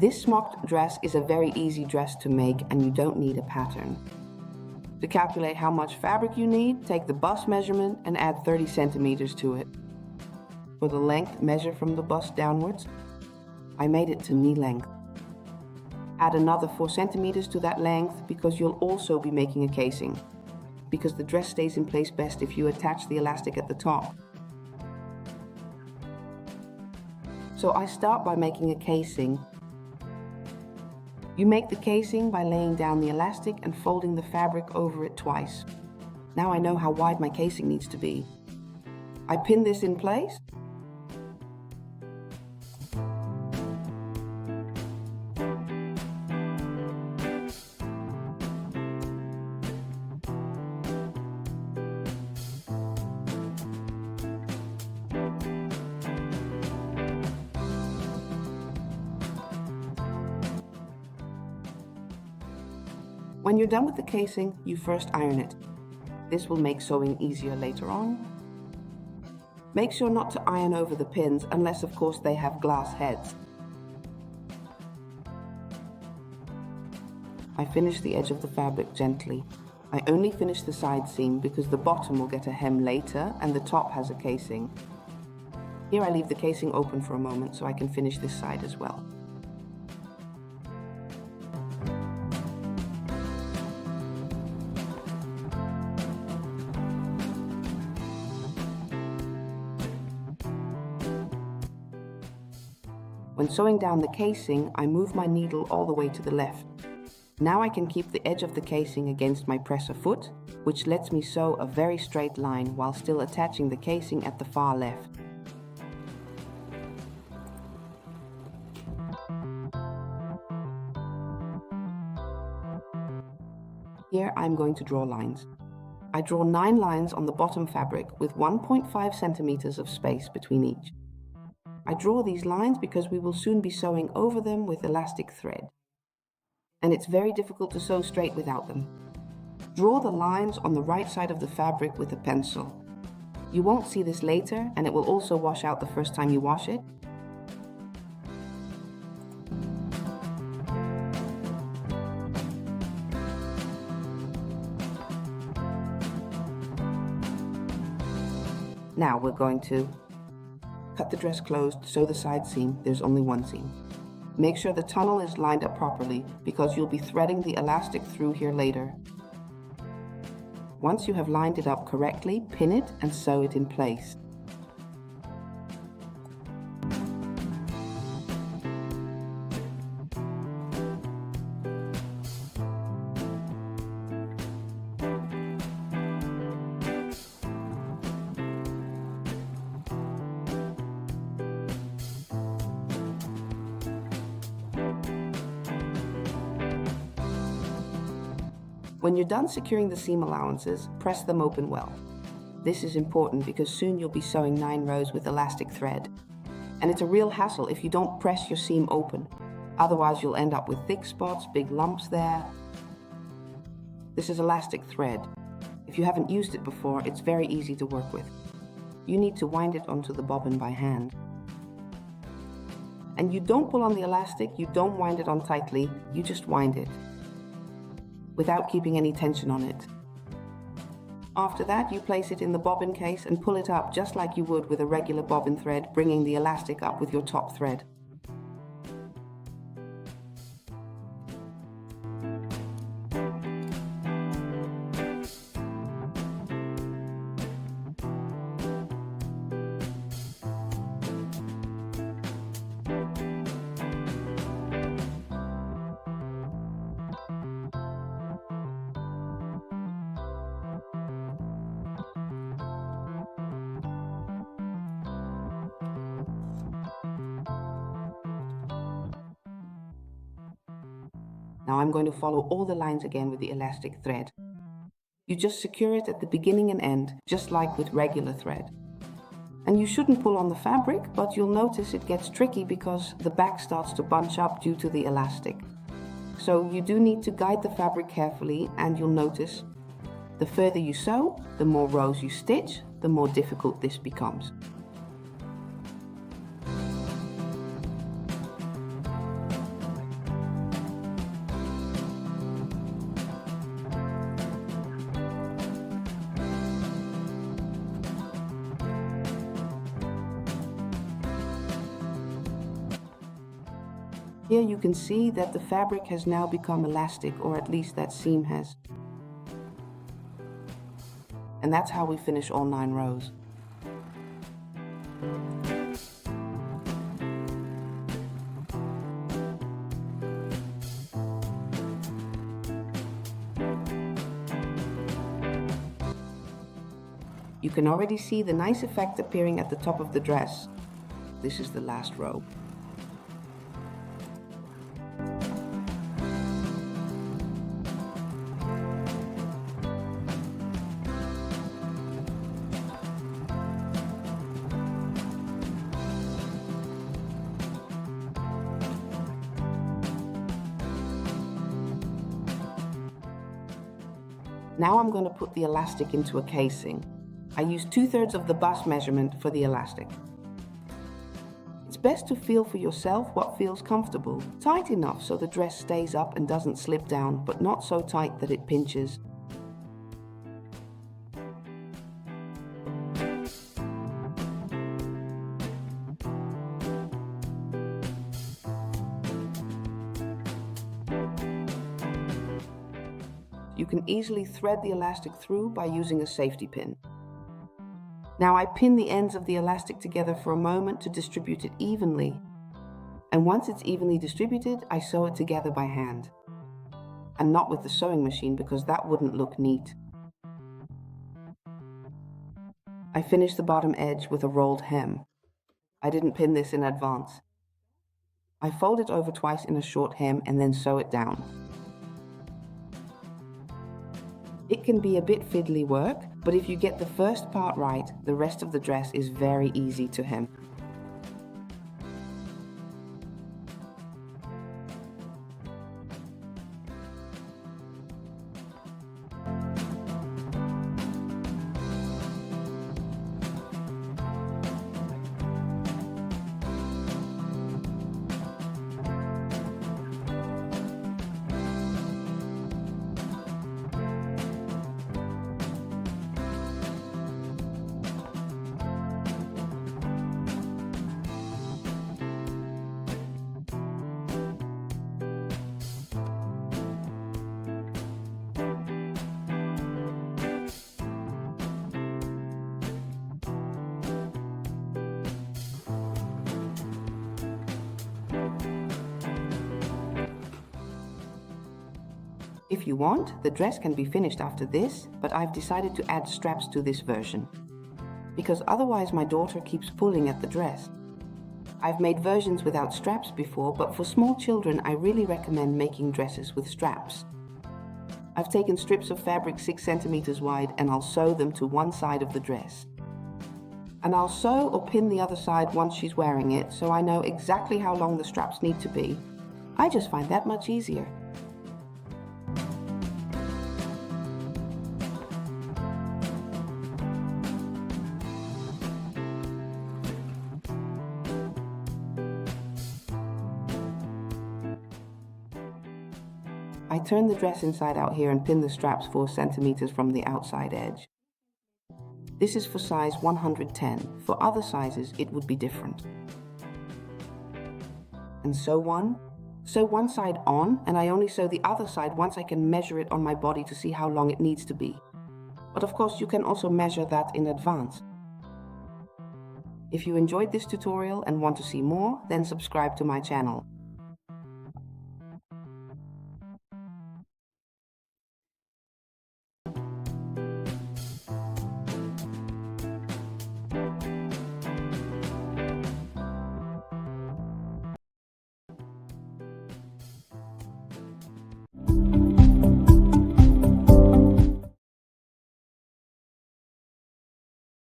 This smocked dress is a very easy dress to make and you don't need a pattern. To calculate how much fabric you need, take the bust measurement and add 30 centimeters to it. For the length, measure from the bust downwards. I made it to knee length. Add another 4 centimeters to that length because you'll also be making a casing, because the dress stays in place best if you attach the elastic at the top. So I start by making a casing. You make the casing by laying down the elastic and folding the fabric over it twice. Now I know how wide my casing needs to be. I pin this in place. When you're done with the casing, you first iron it. This will make sewing easier later on. Make sure not to iron over the pins unless of course they have glass heads. I finish the edge of the fabric gently. I only finish the side seam because the bottom will get a hem later and the top has a casing. Here I leave the casing open for a moment so I can finish this side as well. When sewing down the casing, I move my needle all the way to the left. Now I can keep the edge of the casing against my presser foot, which lets me sew a very straight line while still attaching the casing at the far left. Here I'm going to draw lines. I draw 9 lines on the bottom fabric with 1.5 centimeters of space between each. I draw these lines because we will soon be sewing over them with elastic thread. And it's very difficult to sew straight without them. Draw the lines on the right side of the fabric with a pencil. You won't see this later, and it will also wash out the first time you wash it. Now we're going to cut the dress closed, sew the side seam. There's only one seam. Make sure the tunnel is lined up properly because you'll be threading the elastic through here later. Once you have lined it up correctly, pin it and sew it in place. When you're done securing the seam allowances, press them open well. This is important because soon you'll be sewing 9 rows with elastic thread. And it's a real hassle if you don't press your seam open. Otherwise you'll end up with thick spots, big lumps there. This is elastic thread. If you haven't used it before, it's very easy to work with. You need to wind it onto the bobbin by hand. And you don't pull on the elastic, you don't wind it on tightly, you just wind it, without keeping any tension on it. After that, you place it in the bobbin case and pull it up just like you would with a regular bobbin thread, bringing the elastic up with your top thread. Now I'm going to follow all the lines again with the elastic thread. You just secure it at the beginning and end, just like with regular thread. And you shouldn't pull on the fabric, but you'll notice it gets tricky because the back starts to bunch up due to the elastic. So you do need to guide the fabric carefully, and you'll notice the further you sew, the more rows you stitch, the more difficult this becomes. Here you can see that the fabric has now become elastic, or at least that seam has. And that's how we finish all 9 rows. You can already see the nice effect appearing at the top of the dress. This is the last row. Now I'm going to put the elastic into a casing. I use 2/3 of the bust measurement for the elastic. It's best to feel for yourself what feels comfortable. Tight enough so the dress stays up and doesn't slip down, but not so tight that it pinches. You can easily thread the elastic through by using a safety pin. Now I pin the ends of the elastic together for a moment to distribute it evenly. And once it's evenly distributed, I sew it together by hand. And not with the sewing machine, because that wouldn't look neat. I finish the bottom edge with a rolled hem. I didn't pin this in advance. I fold it over twice in a short hem and then sew it down. It can be a bit fiddly work, but if you get the first part right, the rest of the dress is very easy to hem. If you want, the dress can be finished after this, but I've decided to add straps to this version, because otherwise my daughter keeps pulling at the dress. I've made versions without straps before, but for small children I really recommend making dresses with straps. I've taken strips of fabric 6 centimeters wide and I'll sew them to one side of the dress. And I'll sew or pin the other side once she's wearing it, so I know exactly how long the straps need to be. I just find that much easier. I turn the dress inside out here and pin the straps 4 centimeters from the outside edge. This is for size 110. For other sizes, it would be different. And sew one side on, and I only sew the other side once I can measure it on my body to see how long it needs to be. But of course, you can also measure that in advance. If you enjoyed this tutorial and want to see more, then subscribe to my channel.